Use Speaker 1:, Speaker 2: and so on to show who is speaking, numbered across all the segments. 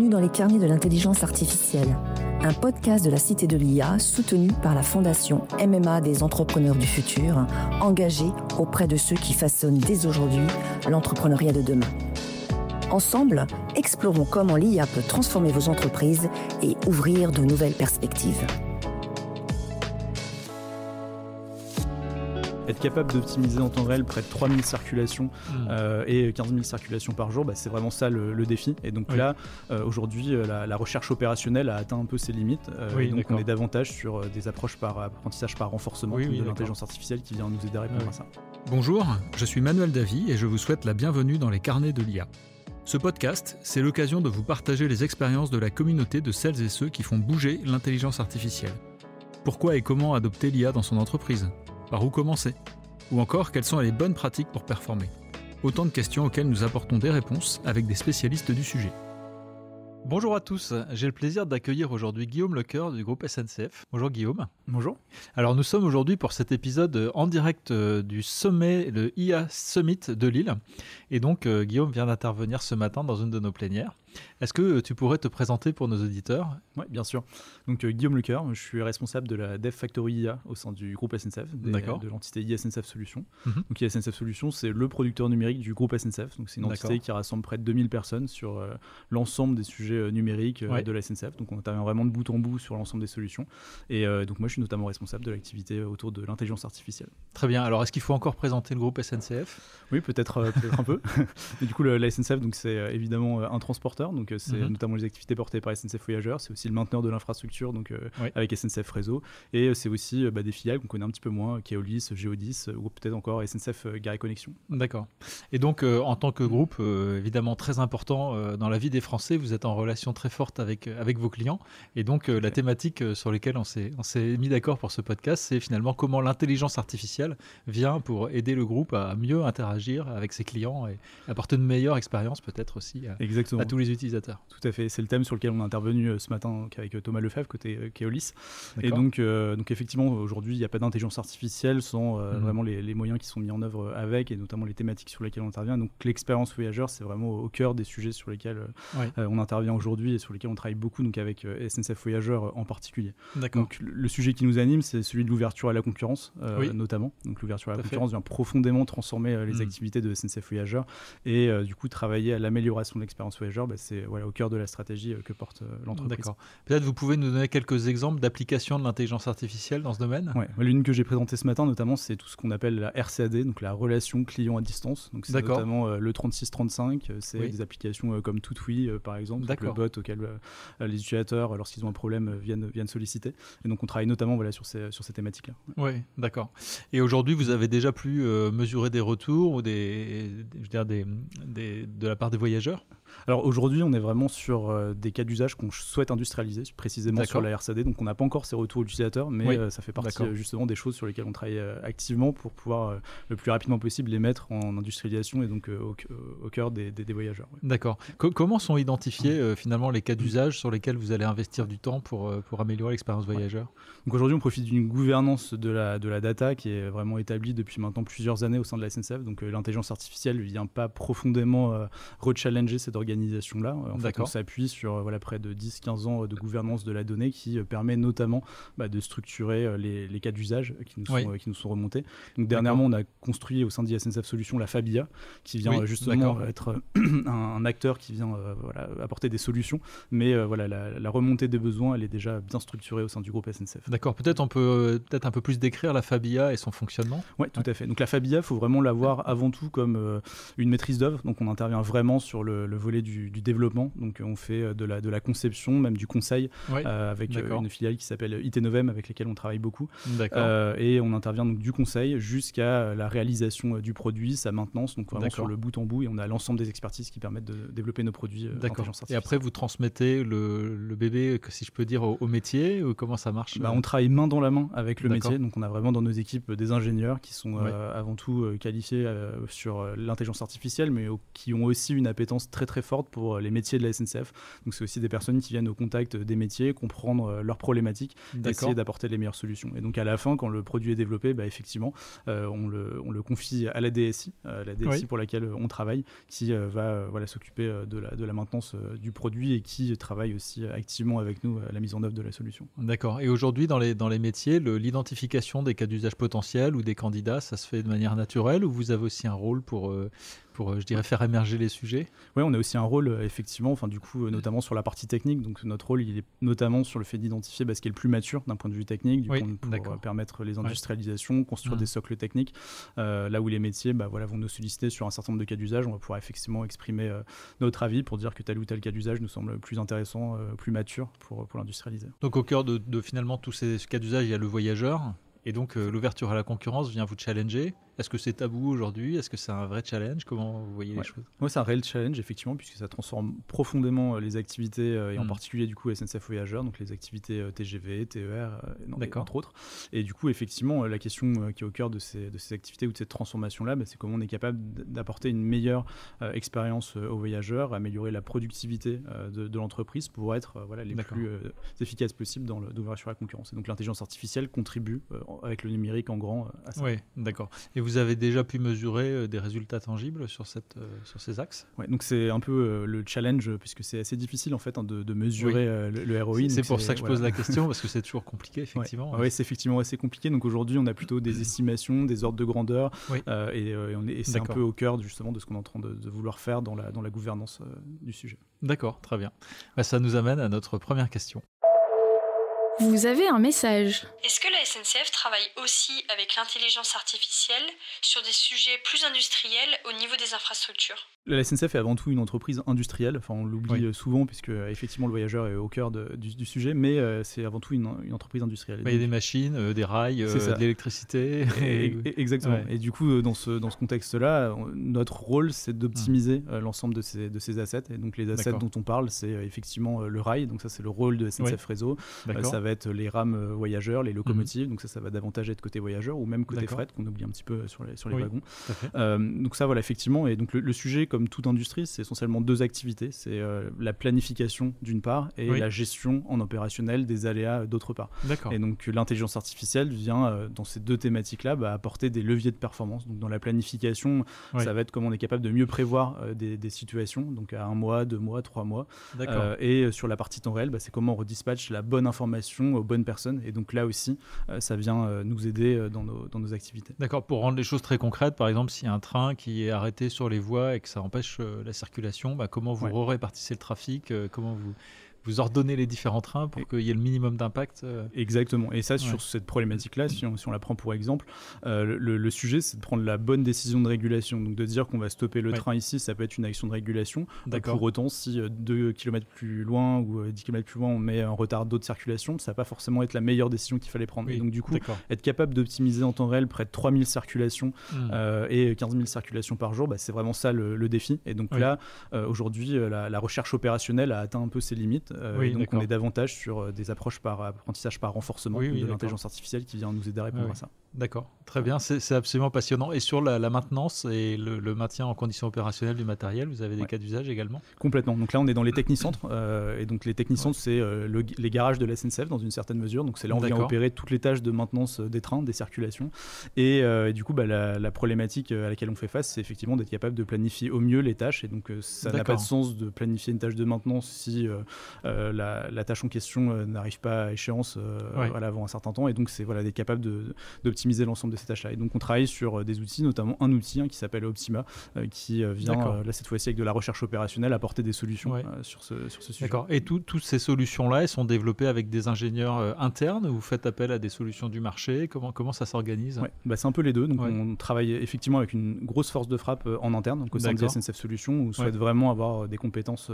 Speaker 1: Bienvenue dans les carnets de l'intelligence artificielle, un podcast de la Cité de l'IA soutenu par la Fondation MMA des entrepreneurs du futur, engagée auprès de ceux qui façonnent dès aujourd'hui l'entrepreneuriat de demain. Ensemble, explorons comment l'IA peut transformer vos entreprises et ouvrir de nouvelles perspectives.
Speaker 2: Être capable d'optimiser en temps réel près de 3000 circulations et 15 000 circulations par jour, c'est vraiment ça le défi. Et donc là, aujourd'hui, la recherche opérationnelle a atteint un peu ses limites. Et donc on est davantage sur des approches par apprentissage par renforcement de l'intelligence artificielle qui vient nous aider à répondre à ça.
Speaker 3: Bonjour, je suis Manuel Davy et je vous souhaite la bienvenue dans les carnets de l'IA. Ce podcast, c'est l'occasion de vous partager les expériences de la communauté de celles et ceux qui font bouger l'intelligence artificielle. Pourquoi et comment adopter l'IA dans son entreprise ? Par où commencer ? Ou encore, quelles sont les bonnes pratiques pour performer ? Autant de questions auxquelles nous apportons des réponses avec des spécialistes du sujet. Bonjour à tous, j'ai le plaisir d'accueillir aujourd'hui Guillaume Lecœur du groupe SNCF. Bonjour Guillaume.
Speaker 2: Bonjour.
Speaker 3: Alors nous sommes aujourd'hui pour cet épisode en direct du sommet, le IA Summit de Lille. Et donc Guillaume vient d'intervenir ce matin dans une de nos plénières. Est-ce que tu pourrais te présenter pour nos auditeurs ?
Speaker 2: Oui, bien sûr. Donc Guillaume Lecœur, je suis responsable de la Dev Factory IA au sein du groupe SNCF, de l'entité ISNCF Solutions. Donc ISNCF Solutions, c'est le producteur numérique du groupe SNCF. Donc c'est une entité qui rassemble près de 2000 personnes sur l'ensemble des sujets numériques de la SNCF. Donc on intervient vraiment de bout en bout sur l'ensemble des solutions. Et donc moi, je suis notamment responsable de l'activité autour de l'intelligence artificielle.
Speaker 3: Très bien. Alors est-ce qu'il faut encore présenter le groupe SNCF ?
Speaker 2: Oui, peut-être un peu. Mais du coup, la SNCF, donc, c'est évidemment un transporteur. Donc c'est notamment les activités portées par SNCF Voyageurs. C'est aussi le mainteneur de l'infrastructure donc, avec SNCF Réseau. Et c'est aussi des filiales qu'on connaît un petit peu moins, Keolis, Geodis ou peut-être encore SNCF Gare et Connexion.
Speaker 3: D'accord. Et donc en tant que groupe, évidemment très important dans la vie des Français, vous êtes en relation très forte avec vos clients. Et donc la thématique sur laquelle on s'est mis d'accord pour ce podcast, c'est finalement comment l'intelligence artificielle vient pour aider le groupe à mieux interagir avec ses clients et apporter une meilleure expérience peut-être aussi à tous les utilisateurs.
Speaker 2: Tout à fait, c'est le thème sur lequel on est intervenu ce matin avec Thomas Lefebvre côté Keolis. Et donc effectivement aujourd'hui il n'y a pas d'intelligence artificielle sans vraiment les moyens qui sont mis en œuvre avec, et notamment les thématiques sur lesquelles on intervient. Donc l'expérience voyageur, c'est vraiment au cœur des sujets sur lesquels on intervient aujourd'hui et sur lesquels on travaille beaucoup, donc avec SNCF Voyageurs en particulier. Donc le sujet qui nous anime, c'est celui de l'ouverture à la concurrence notamment. Donc l'ouverture à la concurrence vient profondément transformer les activités de SNCF Voyageurs et du coup travailler à l'amélioration de l'expérience voyageur, c'est au cœur de la stratégie que porte l'entreprise.
Speaker 3: D'accord. Peut-être vous pouvez nous donner quelques exemples d'applications de l'intelligence artificielle dans ce domaine ?
Speaker 2: L'une que j'ai présentée ce matin notamment, c'est tout ce qu'on appelle la RCAD, donc la relation client à distance. Donc c'est notamment le 3635, c'est des applications comme ToutWi par exemple, le bot auquel les utilisateurs, lorsqu'ils ont un problème, viennent solliciter. Et donc on travaille notamment sur ces thématiques-là.
Speaker 3: Oui, d'accord. Et aujourd'hui, vous avez déjà pu mesurer des retours ou de la part des voyageurs ?
Speaker 2: Alors aujourd'hui, on est vraiment sur des cas d'usage qu'on souhaite industrialiser, précisément sur la RCAD. Donc on n'a pas encore ces retours utilisateurs, mais ça fait partie justement des choses sur lesquelles on travaille activement pour pouvoir le plus rapidement possible les mettre en industrialisation et donc au cœur des voyageurs.
Speaker 3: D'accord. Comment sont identifiés finalement les cas d'usage sur lesquels vous allez investir du temps pour améliorer l'expérience voyageur ?
Speaker 2: Donc aujourd'hui, on profite d'une gouvernance de la data qui est vraiment établie depuis maintenant plusieurs années au sein de la SNCF. Donc l'intelligence artificielle ne vient pas profondément rechallenger cette organisation-là. En fait, on s'appuie sur près de 10-15 ans de gouvernance de la donnée qui permet notamment de structurer les cas d'usage qui nous sont remontés. Donc dernièrement, on a construit au sein d'ISNCF Solutions la FABIA qui vient justement être un acteur qui vient apporter des solutions. Mais la remontée des besoins, elle est déjà bien structurée au sein du groupe SNCF.
Speaker 3: D'accord. Peut-être on peut un peu plus décrire la FABIA et son fonctionnement ?
Speaker 2: Oui, tout à fait. Donc la FABIA, il faut vraiment la voir avant tout comme une maîtrise d'œuvre. Donc on intervient vraiment sur le volet du développement. Donc on fait de la conception, même du conseil avec une filiale qui s'appelle IT9M avec laquelle on travaille beaucoup. Et on intervient donc du conseil jusqu'à la réalisation du produit, sa maintenance, donc vraiment sur le bout en bout, et on a l'ensemble des expertises qui permettent de développer nos produits d'intelligence artificielle.
Speaker 3: Et après vous transmettez le bébé, si je peux dire, au métier, ou comment ça marche ?
Speaker 2: On travaille main dans la main avec le métier, donc on a vraiment dans nos équipes des ingénieurs qui sont avant tout qualifiés sur l'intelligence artificielle, mais qui ont aussi une appétence très très forte pour les métiers de la SNCF. Donc c'est aussi des personnes qui viennent au contact des métiers, comprendre leurs problématiques, essayer d'apporter les meilleures solutions. Et donc à la fin, quand le produit est développé, effectivement, on le confie à la DSI, pour laquelle on travaille, qui va s'occuper de la maintenance du produit et qui travaille aussi activement avec nous à la mise en œuvre de la solution.
Speaker 3: D'accord. Et aujourd'hui, dans les métiers, l'identification des cas d'usage potentiels ou des candidats, ça se fait de manière naturelle ou vous avez aussi un rôle pour je dirais, faire émerger les sujets?
Speaker 2: Oui, on a aussi un rôle, effectivement, notamment sur la partie technique. Donc, notre rôle, il est notamment sur le fait d'identifier ce qui est le plus mature d'un point de vue technique, pour permettre les industrialisations, construire des socles techniques. Là où les métiers vont nous solliciter sur un certain nombre de cas d'usage, on va pouvoir effectivement exprimer notre avis pour dire que tel ou tel cas d'usage nous semble plus intéressant, plus mature pour l'industrialiser.
Speaker 3: Donc, au cœur de finalement tous ces cas d'usage, il y a le voyageur. Et donc, l'ouverture à la concurrence vient vous challenger. Est-ce que c'est tabou aujourd'hui? Est-ce que c'est un vrai challenge? Comment vous voyez les choses?
Speaker 2: Oui, c'est un réel challenge, effectivement, puisque ça transforme profondément les activités, et en particulier, du coup, SNCF Voyageurs, donc les activités TGV, TER, entre autres. Et du coup, effectivement, la question qui est au cœur de ces activités ou de cette transformation-là, c'est comment on est capable d'apporter une meilleure expérience aux voyageurs, améliorer la productivité de l'entreprise pour être les plus efficaces possibles dans l'ouverture à la concurrence. Et donc, l'intelligence artificielle contribue avec le numérique en grand à ça.
Speaker 3: Oui, d'accord. Et vous avez déjà pu mesurer des résultats tangibles sur ces axes?
Speaker 2: Ouais, donc c'est un peu le challenge, puisque c'est assez difficile en fait de mesurer le ROI.
Speaker 3: C'est pour ça que je pose la question, parce que c'est toujours compliqué, effectivement.
Speaker 2: Oui, c'est effectivement assez compliqué. Donc aujourd'hui, on a plutôt des estimations, des ordres de grandeur, et c'est un peu au cœur justement de ce qu'on est en train de vouloir faire dans la gouvernance du sujet.
Speaker 3: D'accord, très bien. Ça nous amène à notre première question.
Speaker 4: Vous avez un message.
Speaker 5: Est-ce que la SNCF travaille aussi avec l'intelligence artificielle sur des sujets plus industriels au niveau des infrastructures?
Speaker 2: La SNCF est avant tout une entreprise industrielle. Enfin, on l'oublie souvent, puisque effectivement le voyageur est au cœur du sujet, mais c'est avant tout une entreprise industrielle.
Speaker 3: Il y a des machines, des rails, de l'électricité.
Speaker 2: Exactement. Ouais. Et du coup, dans ce contexte-là, notre rôle, c'est d'optimiser l'ensemble de ces assets. Et donc les assets dont on parle, c'est effectivement le rail. Donc ça, c'est le rôle de SNCF Réseau. Ça va être les rames voyageurs, les locomotives. Donc ça va davantage être côté voyageurs ou même côté fret, qu'on oublie un petit peu sur les wagons. Donc ça, effectivement. Et donc le sujet, comme toute industrie, c'est essentiellement deux activités. C'est la planification d'une part et la gestion en opérationnel des aléas d'autre part. Et donc l'intelligence artificielle vient dans ces deux thématiques-là apporter des leviers de performance. Donc dans la planification, ça va être comment on est capable de mieux prévoir des situations, donc à 1 mois, 2 mois, 3 mois. Et sur la partie temps réel, c'est comment on redispatche la bonne information aux bonnes personnes. Et donc là aussi, ça vient nous aider dans nos activités.
Speaker 3: D'accord. Pour rendre les choses très concrètes, par exemple, s'il y a un train qui est arrêté sur les voies et que ça empêche la circulation, comment vous répartissez le trafic, comment vous ordonnez les différents trains pour qu'il y ait le minimum d'impact.
Speaker 2: Exactement. Et ça, sur cette problématique-là, si on la prend pour exemple, le sujet, c'est de prendre la bonne décision de régulation. Donc de dire qu'on va stopper le train ici, ça peut être une action de régulation. Pour autant, si 2 km plus loin ou 10 km plus loin, on met un retard d'autres circulations, ça va pas forcément être la meilleure décision qu'il fallait prendre. Et donc du coup, être capable d'optimiser en temps réel près de 3000 circulations et 15 000 circulations par jour, c'est vraiment ça le défi. Et donc là, aujourd'hui, la recherche opérationnelle a atteint un peu ses limites. Donc on est davantage sur des approches par apprentissage par renforcement de l'intelligence artificielle qui vient nous aider à répondre à ça.
Speaker 3: D'accord, très bien, c'est absolument passionnant. Et sur la maintenance et le maintien en conditions opérationnelles du matériel, vous avez des cas d'usage également?
Speaker 2: Complètement. Donc là, on est dans les technicentres. Et donc les technicentres, c'est les garages de la SNCF dans une certaine mesure. Donc c'est là où on vient opérer toutes les tâches de maintenance des trains, des circulations. Et du coup, la problématique à laquelle on fait face, c'est effectivement d'être capable de planifier au mieux les tâches. Et donc ça n'a pas de sens de planifier une tâche de maintenance si la tâche en question n'arrive pas à échéance avant un certain temps. Et donc c'est d'être capable d'optimiser l'ensemble de ces tâches-là. Et donc on travaille sur des outils, notamment un outil qui s'appelle Optima, qui vient là cette fois-ci avec de la recherche opérationnelle apporter des solutions sur ce sujet.
Speaker 3: D'accord. Et toutes ces solutions-là, elles sont développées avec des ingénieurs internes ou vous faites appel à des solutions du marché? Comment ça s'organise?
Speaker 2: C'est un peu les deux. Donc on travaille effectivement avec une grosse force de frappe en interne, donc au sein de SNCF Solutions, où on souhaite vraiment avoir des compétences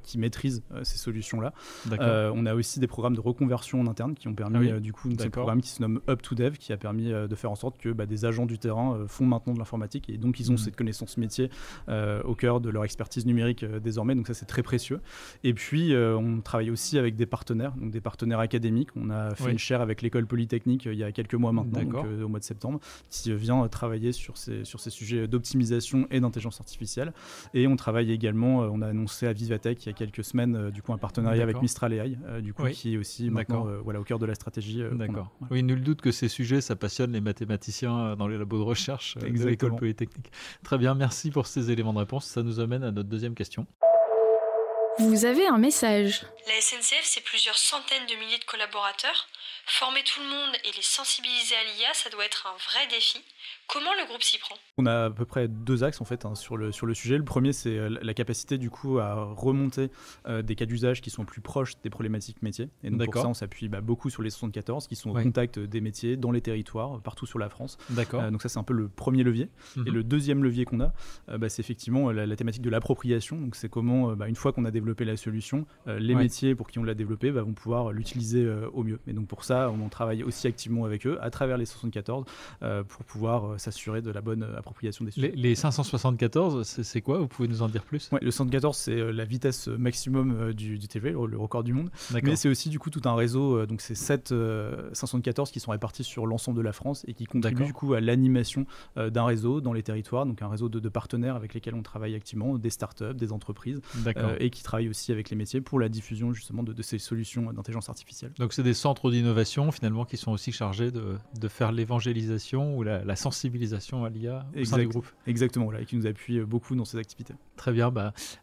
Speaker 2: qui maîtrisent ces solutions-là. On a aussi des programmes de reconversion en interne qui ont permis, du coup, un programme qui se nomme Up2Dev, qui a permis permis de faire en sorte que des agents du terrain font maintenant de l'informatique et donc ils ont cette connaissance métier au cœur de leur expertise numérique désormais, donc ça c'est très précieux. Et puis on travaille aussi avec des partenaires, donc des partenaires académiques. On a fait une chaire avec l'école polytechnique il y a quelques mois maintenant, donc, au mois de septembre, qui vient travailler sur ces sujets d'optimisation et d'intelligence artificielle. Et on travaille également, on a annoncé à Vivatech il y a quelques semaines du coup un partenariat avec Mistral AI, qui est aussi maintenant au cœur de la stratégie.
Speaker 3: D'accord. Oui, nul doute que ces sujets, ça passionne les mathématiciens dans les labos de recherche de l'école polytechnique. Très bien, merci pour ces éléments de réponse. Ça nous amène à notre deuxième question.
Speaker 4: Vous avez un message.
Speaker 5: La SNCF, c'est plusieurs centaines de milliers de collaborateurs. Former tout le monde et les sensibiliser à l'IA, ça doit être un vrai défi. Comment le groupe s'y prend ?
Speaker 2: On a à peu près 2 axes en fait sur le sujet. Le premier, c'est la capacité du coup à remonter des cas d'usage qui sont plus proches des problématiques métiers. Et donc pour ça, on s'appuie beaucoup sur les 74 qui sont au contact des métiers dans les territoires, partout sur la France. Donc ça, c'est un peu le premier levier. Et le deuxième levier qu'on a, c'est effectivement la thématique de l'appropriation. Donc c'est comment, une fois qu'on a développé la solution, les métiers pour qui on l'a développé vont pouvoir l'utiliser au mieux. Et donc pour ça, on travaille aussi activement avec eux à travers les 74 pour pouvoir s'assurer de la bonne appropriation des sujets.
Speaker 3: Les 574, c'est quoi ? Vous pouvez nous en dire plus ?
Speaker 2: Le 114, c'est la vitesse maximum du TGV, le record du monde. Mais c'est aussi du coup tout un réseau, donc c'est 7 514 qui sont répartis sur l'ensemble de la France et qui contribuent du coup à l'animation d'un réseau dans les territoires, donc un réseau de partenaires avec lesquels on travaille activement, des startups, des entreprises, et qui travaillent aussi avec les métiers pour la diffusion justement de ces solutions d'intelligence artificielle.
Speaker 3: Donc c'est des centres d'innovation finalement qui sont aussi chargés de faire l'évangélisation ou la sensibilisation à l'IA au sein du groupe.
Speaker 2: Exactement, et qui nous appuie beaucoup dans ces activités.
Speaker 3: Très bien,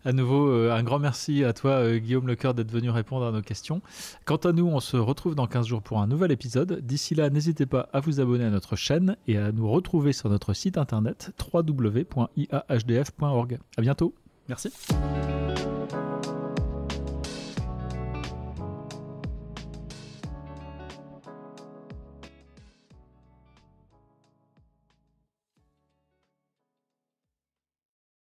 Speaker 3: à nouveau un grand merci à toi Guillaume Lecoeur d'être venu répondre à nos questions. Quant à nous, on se retrouve dans 15 jours pour un nouvel épisode. D'ici là, n'hésitez pas à vous abonner à notre chaîne et à nous retrouver sur notre site internet www.iahdf.org. À bientôt.
Speaker 2: Merci.